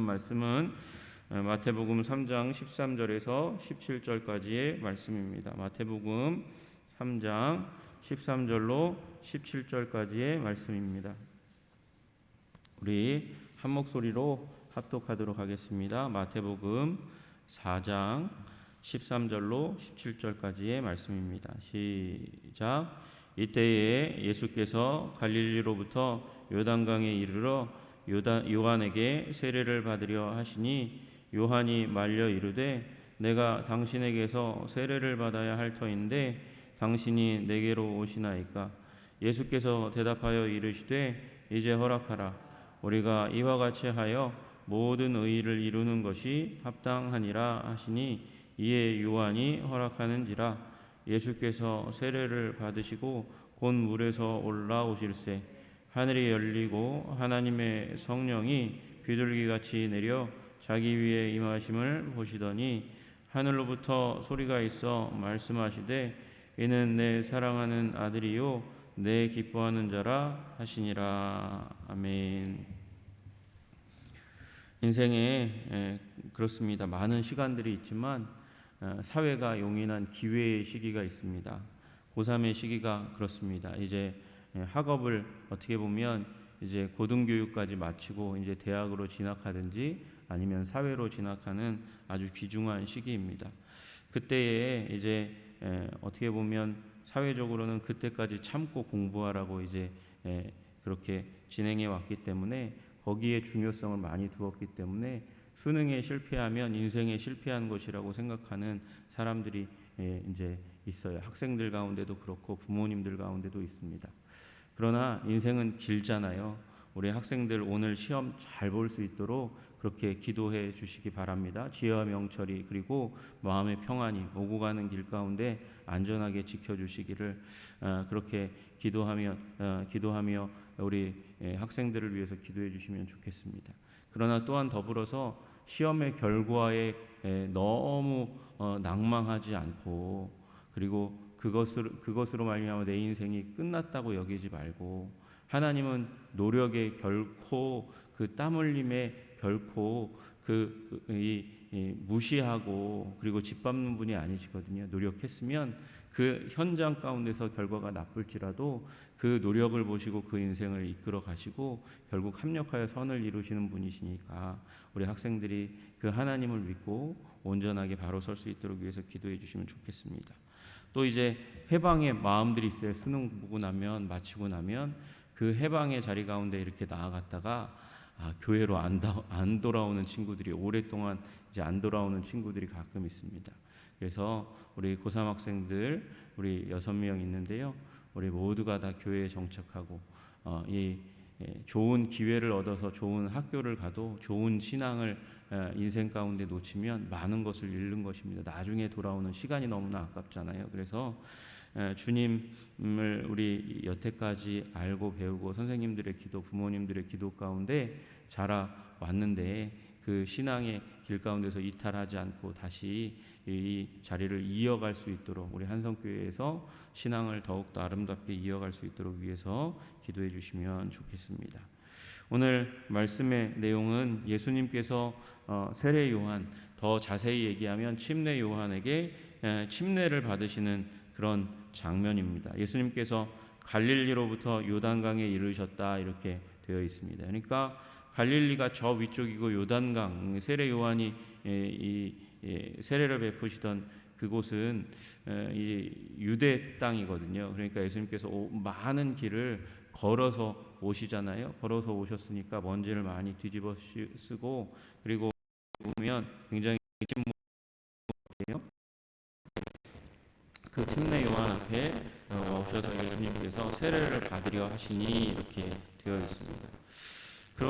말씀은 마태복음 3장 13절에서 17절까지의 말씀입니다. 마태복음 3장 13절로 17절까지의 말씀입니다. 우리 한 목소리로 합독하도록 하겠습니다. 마태복음 4장 13절로 17절까지의 말씀입니다. 시작. 이때에 예수께서 갈릴리로부터 요단강에 이르러 요한에게 세례를 받으려 하시니 요한이 말려 이르되 내가 당신에게서 세례를 받아야 할 터인데 당신이 내게로 오시나이까. 예수께서 대답하여 이르시되 이제 허락하라. 우리가 이와 같이 하여 모든 의의를 이루는 것이 합당하니라 하시니 이에 요한이 허락하는지라. 예수께서 세례를 받으시고 곧 물에서 올라오실새 하늘이 열리고 하나님의 성령이 비둘기같이 내려 자기 위에 임하심을 보시더니 하늘로부터 소리가 있어 말씀하시되 이는 내 사랑하는 아들이요 내 기뻐하는 자라 하시니라. 아멘. 인생에 그렇습니다. 많은 시간들이 있지만 사회가 용인한 기회의 시기가 있습니다. 고3의 시기가 그렇습니다. 이제 학업을 어떻게 보면 이제 고등교육까지 마치고 이제 대학으로 진학하든지 아니면 사회로 진학하는 아주 귀중한 시기입니다. 그때에 이제 어떻게 보면 사회적으로는 그때까지 참고 공부하라고 이제 그렇게 진행해 왔기 때문에 거기에 중요성을 많이 두었기 때문에 수능에 실패하면 인생에 실패한 것이라고 생각하는 사람들이 이제 있어요. 학생들 가운데도 그렇고 부모님들 가운데도 있습니다. 그러나 인생은 길잖아요. 우리 학생들 오늘 시험 잘 볼 수 있도록 그렇게 기도해 주시기 바랍니다. 지혜와 명철이 그리고 마음의 평안이 오고 가는 길 가운데 안전하게 지켜주시기를 그렇게 기도하며 우리 학생들을 위해서 기도해 주시면 좋겠습니다. 그러나 또한 더불어서 시험의 결과에 너무 낭망하지 않고 그리고 그것으로 말미암아 내 인생이 끝났다고 여기지 말고 하나님은 노력에 결코 그 땀 흘림에 결코 무시하고 그리고 짓밟는 분이 아니시거든요. 노력했으면 그 현장 가운데서 결과가 나쁠지라도 그 노력을 보시고 그 인생을 이끌어 가시고 결국 합력하여 선을 이루시는 분이시니까 우리 학생들이 그 하나님을 믿고 온전하게 바로 설 수 있도록 위해서 기도해 주시면 좋겠습니다. 또 이제 해방의 마음들이 있어요. 수능 보고 나면 마치고 나면 그 해방의 자리 가운데 이렇게 나아갔다가 교회로 안 돌아오는 친구들이 오랫동안 이제 안 돌아오는 친구들이 가끔 있습니다. 그래서 우리 고3 학생들 우리 6명 있는데요. 우리 모두가 다 교회에 정착하고 좋은 기회를 얻어서 좋은 학교를 가도 좋은 신앙을 인생 가운데 놓치면 많은 것을 잃는 것입니다. 나중에 돌아오는 시간이 너무나 아깝잖아요. 그래서 주님을 우리 여태까지 알고 배우고 선생님들의 기도, 부모님들의 기도 가운데 자라왔는데 그 신앙의 길 가운데서 이탈하지 않고 다시 이 자리를 이어갈 수 있도록 우리 한성교회에서 신앙을 더욱더 아름답게 이어갈 수 있도록 위해서 기도해 주시면 좋겠습니다. 오늘 말씀의 내용은 예수님께서 세례 요한, 더 자세히 얘기하면 침례 요한에게 침례를 받으시는 그런 장면입니다. 예수님께서 갈릴리로부터 요단강에 이르셨다 이렇게 되어 있습니다. 그러니까 갈릴리가 저 위쪽이고 요단강 세례 요한이 세례를 베푸시던 그곳은 이 유대 땅이거든요. 그러니까 예수님께서 많은 길을 걸어서 오시잖아요. 걸어서 오셨으니까 먼지를 많이 뒤집어 쓰고 그리고 보면 굉장히 그 침례 요한 앞에 오셔서 예수님께서 세례를 받으려 하시니 이렇게 되어 있습니다. 그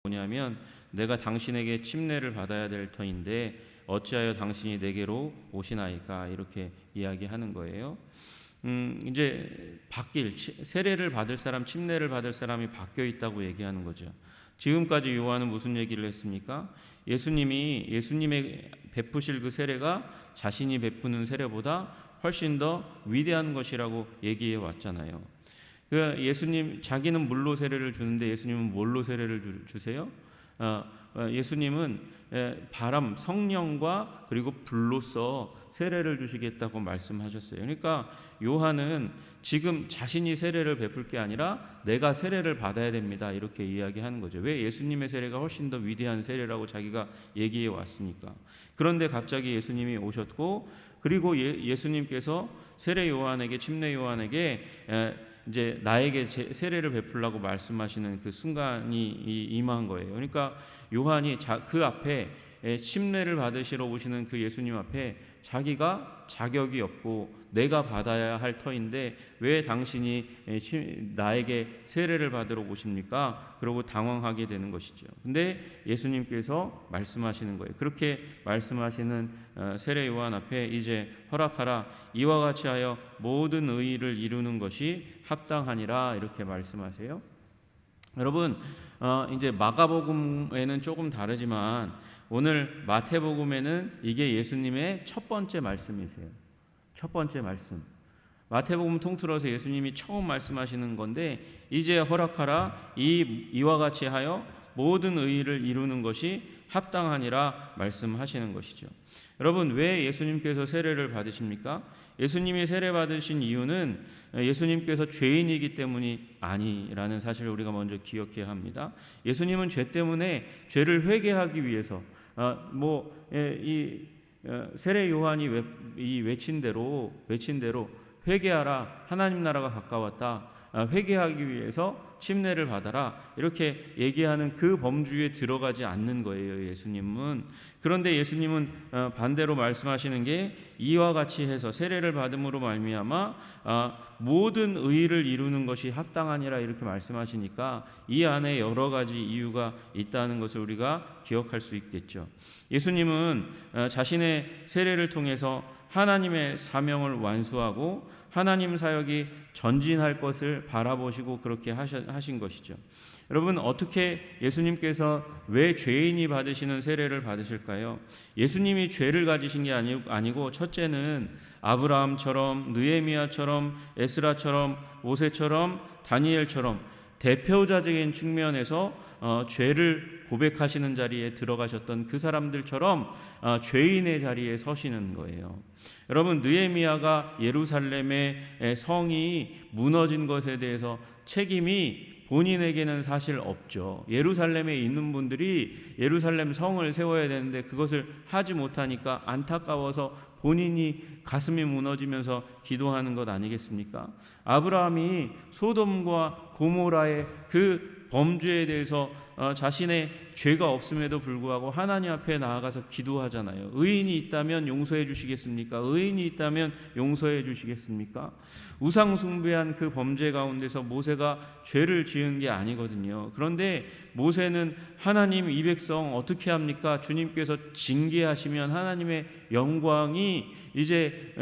뭐냐면 내가 당신에게 침례를 받아야 될 터인데 어찌하여 당신이 내게로 오시나이까 이렇게 이야기하는 거예요. 이제 세례를 받을 사람, 침례를 받을 사람이 바뀌어 있다고 얘기하는 거죠. 지금까지 요한은 무슨 얘기를 했습니까? 예수님의 베푸실 그 세례가 자신이 베푸는 세례보다 훨씬 더 위대한 것이라고 얘기해 왔잖아요. 예수님 자기는 물로 세례를 주는데 예수님은 뭘로 세례를 주세요? 예수님은 바람, 성령과 그리고 불로써 세례를 주시겠다고 말씀하셨어요. 그러니까 요한은 지금 자신이 세례를 베풀 게 아니라 내가 세례를 받아야 됩니다, 이렇게 이야기하는 거죠. 왜? 예수님의 세례가 훨씬 더 위대한 세례라고 자기가 얘기해 왔으니까. 그런데 갑자기 예수님이 오셨고, 그리고 예수님께서 세례 요한에게, 침례 요한에게 이제 나에게 세례를 베풀라고 말씀하시는 그 순간이 임한 거예요. 그러니까 요한이 그 앞에 침례를 받으시러 오시는 그 예수님 앞에 자기가 자격이 없고 내가 받아야 할 터인데 왜 당신이 나에게 세례를 받으러 오십니까? 그러고 당황하게 되는 것이죠. 근데 예수님께서 말씀하시는 거예요. 그렇게 말씀하시는 세례 요한 앞에 이제 허락하라, 이와 같이 하여 모든 의의를 이루는 것이 합당하니라, 이렇게 말씀하세요. 여러분, 이제 마가복음에는 조금 다르지만 오늘 마태복음에는 이게 예수님의 첫 번째 말씀이세요. 첫 번째 말씀. 마태복음 통틀어서 예수님이 처음 말씀하시는 건데, 이제 허락하라, 이와 같이 하여 모든 의의를 이루는 것이 합당하니라 말씀하시는 것이죠. 여러분, 왜 예수님께서 세례를 받으십니까? 예수님이 세례 받으신 이유는 예수님께서 죄인이기 때문이 아니라는 사실을 우리가 먼저 기억해야 합니다. 예수님은 죄 때문에 죄를 회개하기 위해서 세례 요한이 외친 대로 회개하라, 하나님 나라가 가까웠다, 회개하기 위해서 침례를 받아라, 이렇게 얘기하는 그 범주에 들어가지 않는 거예요, 예수님은. 그런데 예수님은 반대로 말씀하시는 게 이와 같이 해서 세례를 받음으로 말미암아 모든 의의를 이루는 것이 합당하니라, 이렇게 말씀하시니까 이 안에 여러 가지 이유가 있다는 것을 우리가 기억할 수 있겠죠. 예수님은 자신의 세례를 통해서 하나님의 사명을 완수하고 하나님 사역이 전진할 것을 바라보시고 그렇게 하신 것이죠. 여러분, 어떻게 예수님께서 왜 죄인이 받으시는 세례를 받으실까요? 예수님이 죄를 가지신 게 아니고 첫째는 아브라함처럼, 느헤미야처럼, 에스라처럼, 모세처럼, 다니엘처럼 대표자적인 측면에서 죄를 고백하시는 자리에 들어가셨던 그 사람들처럼 죄인의 자리에 서시는 거예요. 여러분, 느헤미야가 예루살렘의 성이 무너진 것에 대해서 책임이 본인에게는 사실 없죠. 예루살렘에 있는 분들이 예루살렘 성을 세워야 되는데 그것을 하지 못하니까 안타까워서 본인이 가슴이 무너지면서 기도하는 것 아니겠습니까? 아브라함이 소돔과 고모라의 그 범죄에 대해서 자신의 죄가 없음에도 불구하고 하나님 앞에 나아가서 기도하잖아요. 의인이 있다면 용서해 주시겠습니까? 의인이 있다면 용서해 주시겠습니까? 우상 숭배한 그 범죄 가운데서 모세가 죄를 지은 게 아니거든요. 그런데 모세는 하나님, 이 백성 어떻게 합니까? 주님께서 징계하시면 하나님의 영광이 이제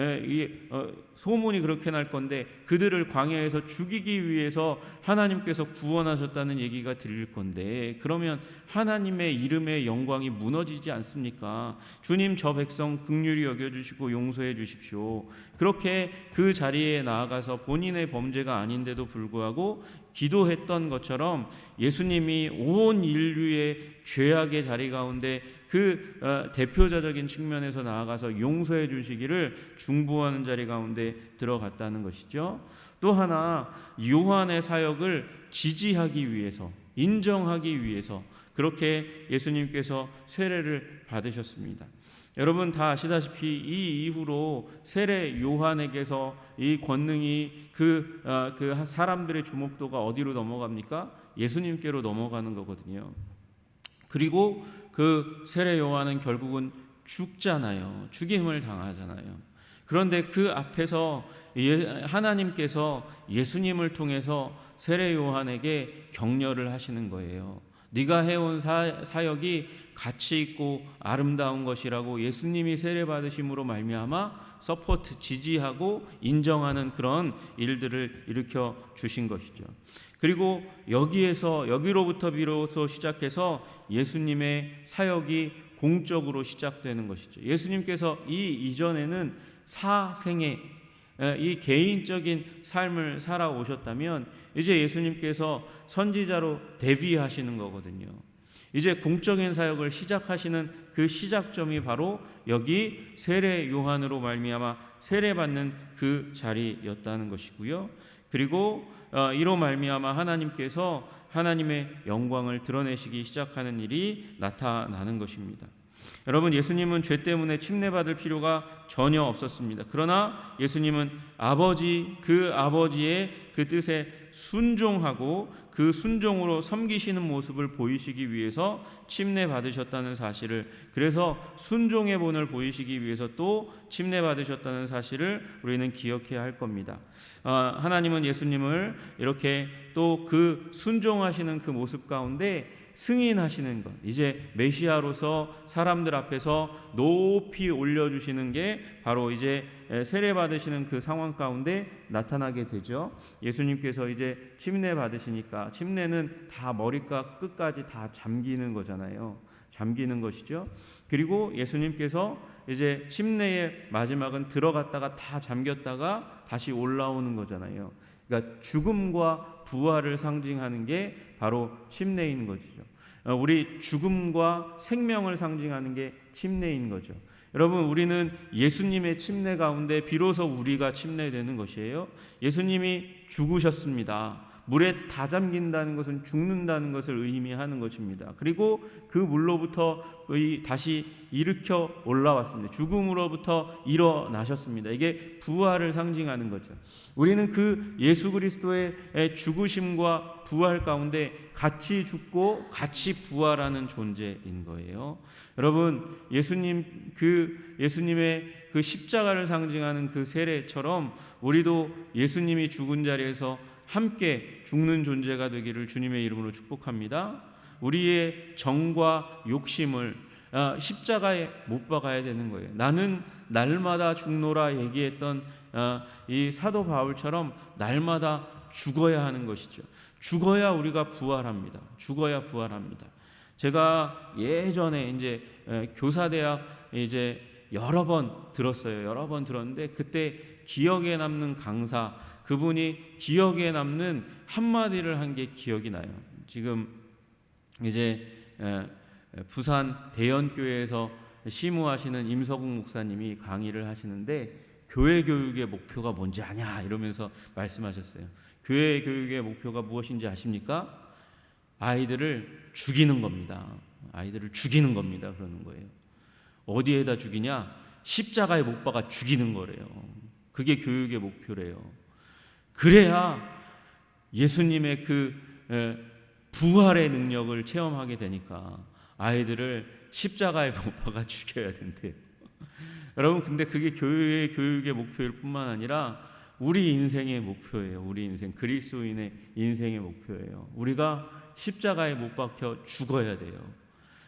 소문이 그렇게 날 건데 그들을 광야에서 죽이기 위해서 하나님께서 구원하셨다는 얘기가 들릴 건데, 그러면 하나님의 이름의 영광이 무너지지 않습니까? 주님, 저 백성 긍휼히 여겨주시고 용서해 주십시오. 그렇게 그 자리에 나아가서 본인의 범죄가 아닌데도 불구하고 기도했던 것처럼 예수님이 온 인류의 죄악의 자리 가운데 그 대표자적인 측면에서 나아가서 용서해 주시기를 중보하는 자리 가운데 들어갔다는 것이죠. 또 하나, 요한의 사역을 지지하기 위해서, 인정하기 위해서 그렇게 예수님께서 세례를 받으셨습니다. 여러분 다 아시다시피 이 이후로 세례 요한에게서 이 권능이 그 사람들의 주목도가 어디로 넘어갑니까? 예수님께로 넘어가는 거거든요. 그리고 그 세례 요한은 결국은 죽잖아요. 죽임을 당하잖아요. 그런데 그 앞에서 하나님께서 예수님을 통해서 세례 요한에게 격려를 하시는 거예요. 네가 해온 사역이 가치 있고 아름다운 것이라고 예수님이 세례 받으심으로 말미암아 서포트, 지지하고 인정하는 그런 일들을 일으켜 주신 것이죠. 그리고 여기로부터 비로소 시작해서 예수님의 사역이 공적으로 시작되는 것이죠. 예수님께서 이 이전에는 사생애, 이 개인적인 삶을 살아오셨다면 이제 예수님께서 선지자로 데뷔하시는 거거든요. 이제 공적인 사역을 시작하시는 그 시작점이 바로 여기 세례 요한으로 말미암아 세례받는 그 자리였다는 것이고요. 그리고 이로 말미암아 하나님께서 하나님의 영광을 드러내시기 시작하는 일이 나타나는 것입니다. 여러분, 예수님은 죄 때문에 침례받을 필요가 전혀 없었습니다. 그러나 예수님은 그 아버지의 그 뜻에 순종하고 그 순종으로 섬기시는 모습을 보이시기 위해서 침례받으셨다는 사실을, 그래서 순종의 본을 보이시기 위해서 또 침례받으셨다는 사실을 우리는 기억해야 할 겁니다. 하나님은 예수님을 이렇게 또 그 순종하시는 그 모습 가운데 승인하시는 것, 이제 메시아로서 사람들 앞에서 높이 올려주시는 게 바로 이제 세례 받으시는 그 상황 가운데 나타나게 되죠. 예수님께서 이제 침례 받으시니까, 침례는 다 머리가 끝까지 다 잠기는 거잖아요. 잠기는 것이죠. 그리고 예수님께서 이제 침례의 마지막은 들어갔다가 다 잠겼다가 다시 올라오는 거잖아요. 그러니까 죽음과 부활을 상징하는 게 바로 침례인 것이죠. 우리 죽음과 생명을 상징하는 게 침례인 거죠. 여러분, 우리는 예수님의 침례 가운데 비로소 우리가 침례되는 것이에요. 예수님이 죽으셨습니다. 물에 다 잠긴다는 것은 죽는다는 것을 의미하는 것입니다. 그리고 그 물로부터 다시 일으켜 올라왔습니다. 죽음으로부터 일어나셨습니다. 이게 부활을 상징하는 거죠. 우리는 그 예수 그리스도의 죽으심과 부활 가운데 같이 죽고 같이 부활하는 존재인 거예요. 여러분, 예수님의 그 십자가를 상징하는 그 세례처럼 우리도 예수님이 죽은 자리에서 함께 죽는 존재가 되기를 주님의 이름으로 축복합니다. 우리의 정과 욕심을 십자가에 못 박아야 되는 거예요. 나는 날마다 죽노라 얘기했던 이 사도 바울처럼 날마다 죽어야 하는 것이죠. 죽어야 우리가 부활합니다. 죽어야 부활합니다. 제가 예전에 이제 교사대학 이제 여러 번 들었어요. 여러 번 들었는데 그때 기억에 남는 강사, 그분이 기억에 남는 한마디를 한 게 기억이 나요. 지금 이제 부산 대연교회에서 시무하시는 임석웅 목사님이 강의를 하시는데 교회 교육의 목표가 뭔지 아냐 이러면서 말씀하셨어요. 교회 교육의 목표가 무엇인지 아십니까? 아이들을 죽이는 겁니다. 아이들을 죽이는 겁니다. 그러는 거예요. 어디에다 죽이냐? 십자가에 못 박아 죽이는 거래요. 그게 교육의 목표래요. 그래야 예수님의 그 부활의 능력을 체험하게 되니까 아이들을 십자가에 못 박아 죽여야 된대요. 여러분, 근데 그게 교육의 목표일 뿐만 아니라 우리 인생의 목표예요. 우리 인생, 그리스도인의 인생의 목표예요. 우리가 십자가에 못 박혀 죽어야 돼요.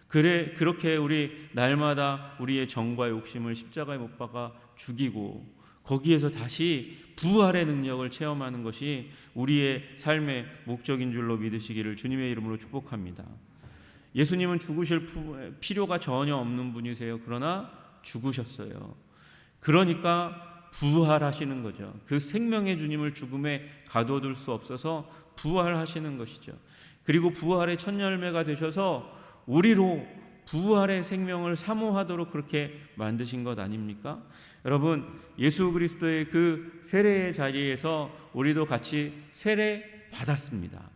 그렇게 우리 날마다 우리의 정과 욕심을 십자가에 못 박아 죽이고 거기에서 다시 부활의 능력을 체험하는 것이 우리의 삶의 목적인 줄로 믿으시기를 주님의 이름으로 축복합니다. 예수님은 죽으실 필요가 전혀 없는 분이세요. 그러나 죽으셨어요. 그러니까 부활하시는 거죠. 그 생명의 주님을 죽음에 가둬둘 수 없어서 부활하시는 것이죠. 그리고 부활의 첫 열매가 되셔서 우리로 부활의 생명을 사모하도록 그렇게 만드신 것 아닙니까? 여러분, 예수 그리스도의 그 세례의 자리에서 우리도 같이 세례 받았습니다.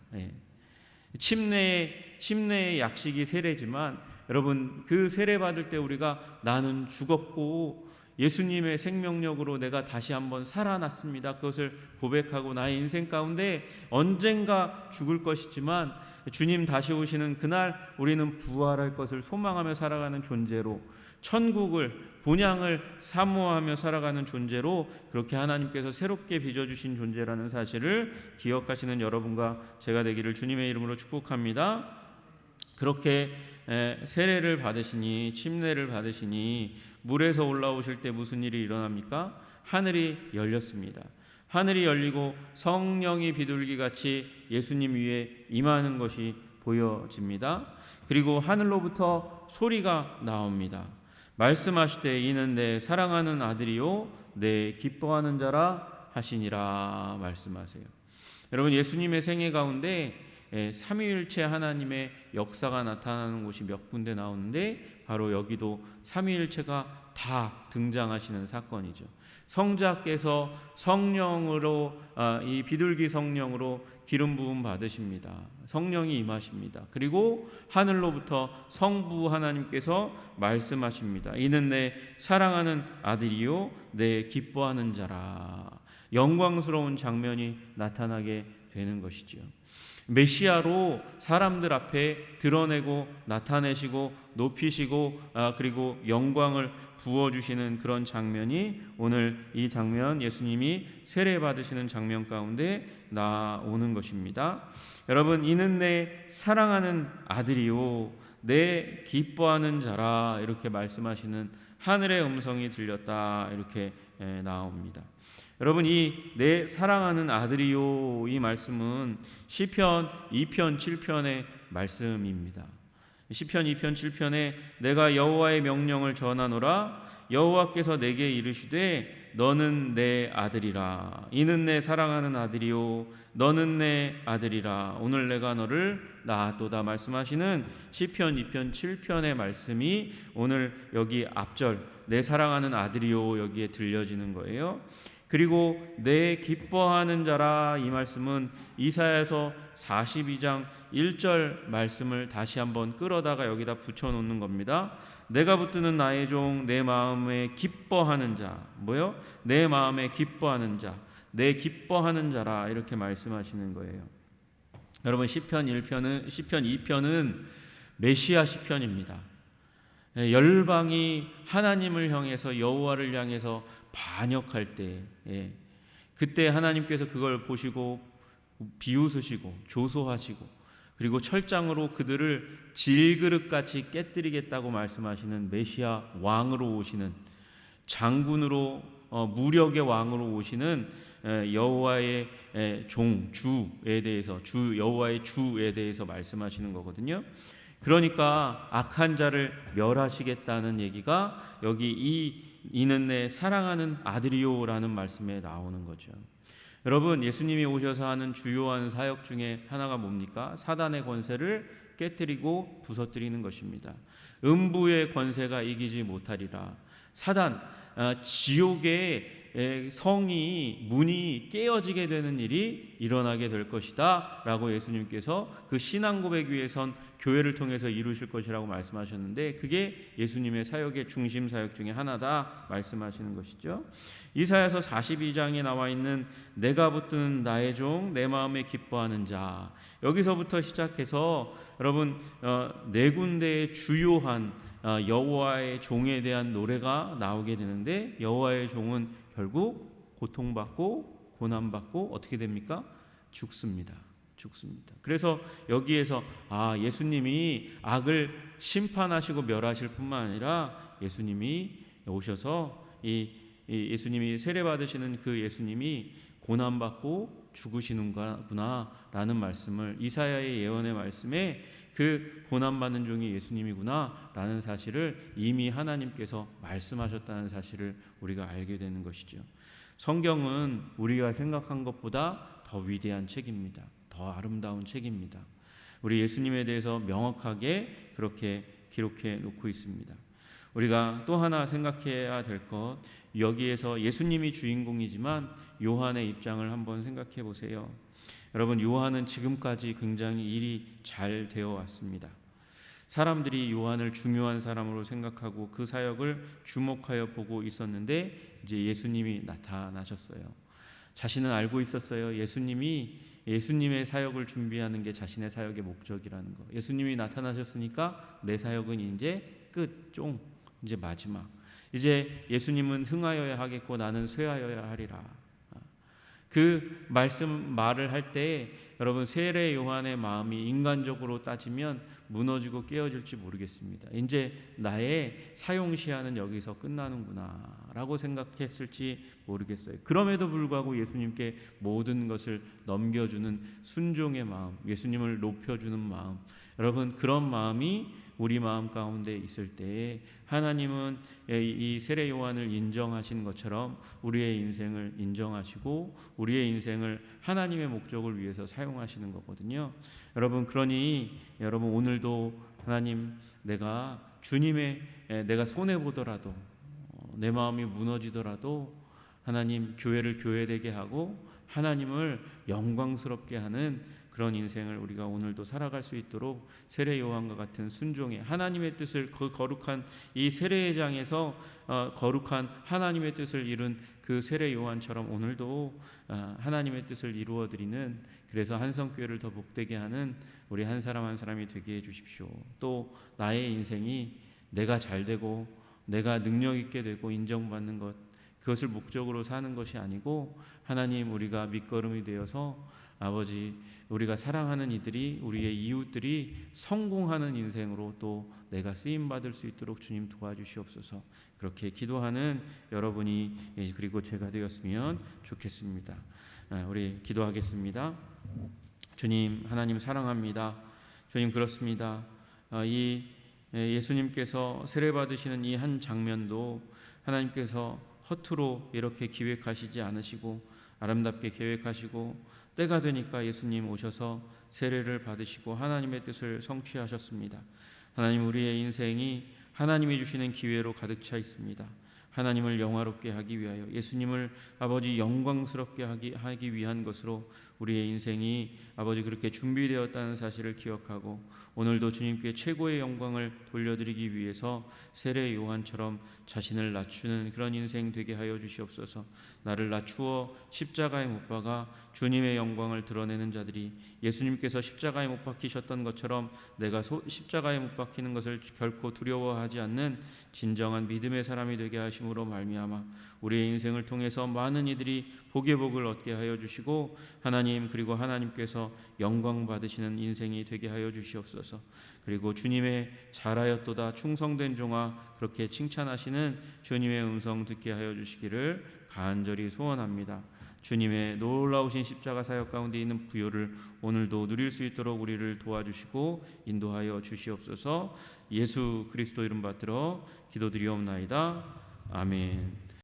침례의 약식이 세례지만 여러분, 그 세례 받을 때 우리가 나는 죽었고 예수님의 생명력으로 내가 다시 한번 살아났습니다. 그것을 고백하고 나의 인생 가운데 언젠가 죽을 것이지만 주님 다시 오시는 그날 우리는 부활할 것을 소망하며 살아가는 존재로, 천국을 본향을 사모하며 살아가는 존재로 그렇게 하나님께서 새롭게 빚어주신 존재라는 사실을 기억하시는 여러분과 제가 되기를 주님의 이름으로 축복합니다. 그렇게 세례를 받으시니, 침례를 받으시니 물에서 올라오실 때 무슨 일이 일어납니까? 하늘이 열렸습니다. 하늘이 열리고 성령이 비둘기같이 예수님 위에 임하는 것이 보여집니다. 그리고 하늘로부터 소리가 나옵니다. 말씀하실 때 이는 내 사랑하는 아들이요 내 기뻐하는 자라 하시니라 말씀하세요. 여러분, 예수님의 생애 가운데 삼위일체 하나님의 역사가 나타나는 곳이 몇 군데 나오는데 바로 여기도 삼위일체가 다 등장하시는 사건이죠. 성자께서 성령으로 이 비둘기 성령으로 기름 부음 받으십니다. 성령이 임하십니다. 그리고 하늘로부터 성부 하나님께서 말씀하십니다. 이는 내 사랑하는 아들이요 내 기뻐하는 자라. 영광스러운 장면이 나타나게 되는 것이죠. 메시아로 사람들 앞에 드러내고 나타내시고 높이시고 그리고 영광을 부어주시는 그런 장면이 오늘 이 장면, 예수님이 세례 받으시는 장면 가운데 나오는 것입니다. 여러분, 이는 내 사랑하는 아들이요 내 기뻐하는 자라, 이렇게 말씀하시는 하늘의 음성이 들렸다, 이렇게 나옵니다. 여러분, 이 내 사랑하는 아들이요, 이 말씀은 시편 2편 7편의 말씀입니다. 시편 2편 7편에 내가 여호와의 명령을 전하노라, 여호와께서 내게 이르시되 너는 내 아들이라. 이는 내 사랑하는 아들이요 너는 내 아들이라. 오늘 내가 너를 낳았도다 말씀하시는 시편 2편 7편의 말씀이 오늘 여기 앞절 내 사랑하는 아들이요 여기에 들려지는 거예요. 그리고 내 기뻐하는 자라, 이 말씀은 이사야서 42장 1절 말씀을 다시 한번 끌어다가 여기다 붙여놓는 겁니다. 내가 붙드는 나의 종 내 마음에 기뻐하는 자, 뭐요? 내 마음에 기뻐하는 자, 내 기뻐하는 자라, 이렇게 말씀하시는 거예요. 여러분, 시편 2편은 메시아 시편입니다. 열방이 하나님을 향해서, 여호와를 향해서 반역할 때, 그때 하나님께서 그걸 보시고 비웃으시고 조소하시고 그리고 철장으로 그들을 질그릇같이 깨뜨리겠다고 말씀하시는 메시아 왕으로 오시는, 장군으로 무력의 왕으로 오시는 여호와의 종 주에 대해서, 여호와의 주에 대해서 말씀하시는 거거든요. 그러니까 악한 자를 멸하시겠다는 얘기가 여기 이는 내 사랑하는 아들이요라는 말씀에 나오는 거죠. 여러분, 예수님이 오셔서 하는 주요한 사역 중에 하나가 뭡니까? 사단의 권세를 깨뜨리고 부서뜨리는 것입니다. 음부의 권세가 이기지 못하리라. 사단, 지옥의 성이, 문이 깨어지게 되는 일이 일어나게 될 것이다 라고 예수님께서 그 신앙 고백 위에 선 교회를 통해서 이루실 것이라고 말씀하셨는데, 그게 예수님의 사역의 중심 사역 중에 하나다 말씀하시는 것이죠. 이사야서 42장에 나와 있는 내가 붙드는 나의 종 내 마음에 기뻐하는 자, 여기서부터 시작해서 여러분 네 군데의 주요한 여호와의 종에 대한 노래가 나오게 되는데, 여호와의 종은 결국 고통받고 고난받고 어떻게 됩니까? 죽습니다. 그래서 여기에서 예수님이 악을 심판하시고 멸하실 뿐만 아니라 예수님이 오셔서 예수님이 세례받으시는 그 예수님이 고난받고 죽으시는구나 라는 말씀을, 이사야의 예언의 말씀에 그 고난받는 종이 예수님이구나 라는 사실을 이미 하나님께서 말씀하셨다는 사실을 우리가 알게 되는 것이죠. 성경은 우리가 생각한 것보다 더 위대한 책입니다. 더 아름다운 책입니다. 우리 예수님에 대해서 명확하게 그렇게 기록해 놓고 있습니다. 우리가 또 하나 생각해야 될 것, 여기에서 예수님이 주인공이지만 요한의 입장을 한번 생각해 보세요. 여러분, 요한은 지금까지 굉장히 일이 잘 되어 왔습니다. 사람들이 요한을 중요한 사람으로 생각하고 그 사역을 주목하여 보고 있었는데, 이제 예수님이 나타나셨어요. 자신은 알고 있었어요. 예수님의 사역을 준비하는 게 자신의 사역의 목적이라는 거. 예수님이 나타나셨으니까 내 사역은 이제 끝, 이제 마지막. 이제 예수님은 흥하여야 하겠고 나는 쇠하여야 하리라. 그 말을 할 때 여러분 세례 요한의 마음이 인간적으로 따지면 무너지고 깨어질지 모르겠습니다. 이제 나의 사용 시한은 여기서 끝나는구나라고 생각했을지 모르겠어요. 그럼에도 불구하고 예수님께 모든 것을 넘겨주는 순종의 마음, 예수님을 높여주는 마음, 여러분 그런 마음이 우리 마음 가운데 있을 때에 하나님은 이 세례 요한을 인정하신 것처럼 우리의 인생을 인정하시고 우리의 인생을 하나님의 목적을 위해서 사용하시는 거거든요. 여러분 그러니 여러분 오늘도 하나님 내가 주님의 내가 손해 보더라도 내 마음이 무너지더라도 하나님 교회를 교회되게 하고 하나님을 영광스럽게 하는 그런 인생을 우리가 오늘도 살아갈 수 있도록 세례 요한과 같은 순종의 하나님의 뜻을 그 거룩한 이 세례장에서 거룩한 하나님의 뜻을 이룬 그 세례 요한처럼 오늘도 하나님의 뜻을 이루어 드리는 그래서 한성교회를 더 복되게 하는 우리 한 사람 한 사람이 되게 해 주십시오. 또 나의 인생이 내가 잘 되고 내가 능력 있게 되고 인정받는 것 그것을 목적으로 사는 것이 아니고 하나님 우리가 밑거름이 되어서 아버지 우리가 사랑하는 이들이 우리의 이웃들이 성공하는 인생으로 또 내가 쓰임받을 수 있도록 주님 도와주시옵소서. 그렇게 기도하는 여러분이 그리고 제가 되었으면 좋겠습니다. 우리 기도하겠습니다. 주님 하나님 사랑합니다. 주님 그렇습니다. 이 예수님께서 세례받으시는 이 한 장면도 하나님께서 허투루 이렇게 기획하시지 않으시고 아름답게 계획하시고 때가 되니까 예수님 오셔서 세례를 받으시고 하나님의 뜻을 성취하셨습니다. 하나님 우리의 인생이 하나님이 주시는 기회로 가득 차 있습니다. 하나님을 영화롭게 하기 위하여 예수님을 아버지 영광스럽게 하기 위한 것으로 우리의 인생이 아버지 그렇게 준비되었다는 사실을 기억하고 오늘도 주님께 최고의 영광을 돌려드리기 위해서 세례 요한처럼 자신을 낮추는 그런 인생 되게 하여 주시옵소서. 나를 낮추어 십자가에 못 박아 주님의 영광을 드러내는 자들이 예수님께서 십자가에 못 박히셨던 것처럼 내가 십자가에 못 박히는 것을 결코 두려워하지 않는 진정한 믿음의 사람이 되게 하심으로 말미암아 우리의 인생을 통해서 많은 이들이 복의 복을 얻게 하여 주시고 하나님 그리고 하나님께서 영광 받으시는 인생이 되게 하여 주시옵소서. 그리고 주님의 잘하였도다 충성된 종아 그렇게 칭찬하시는 주님의 음성 듣게 하여 주시기를 간절히 소원합니다. 주님의 놀라우신 십자가 사역 가운데 있는 부요를 오늘도 누릴 수 있도록 우리를 도와주시고 인도하여 주시옵소서. 예수 그리스도 이름 받들어 기도드리옵나이다. 아멘.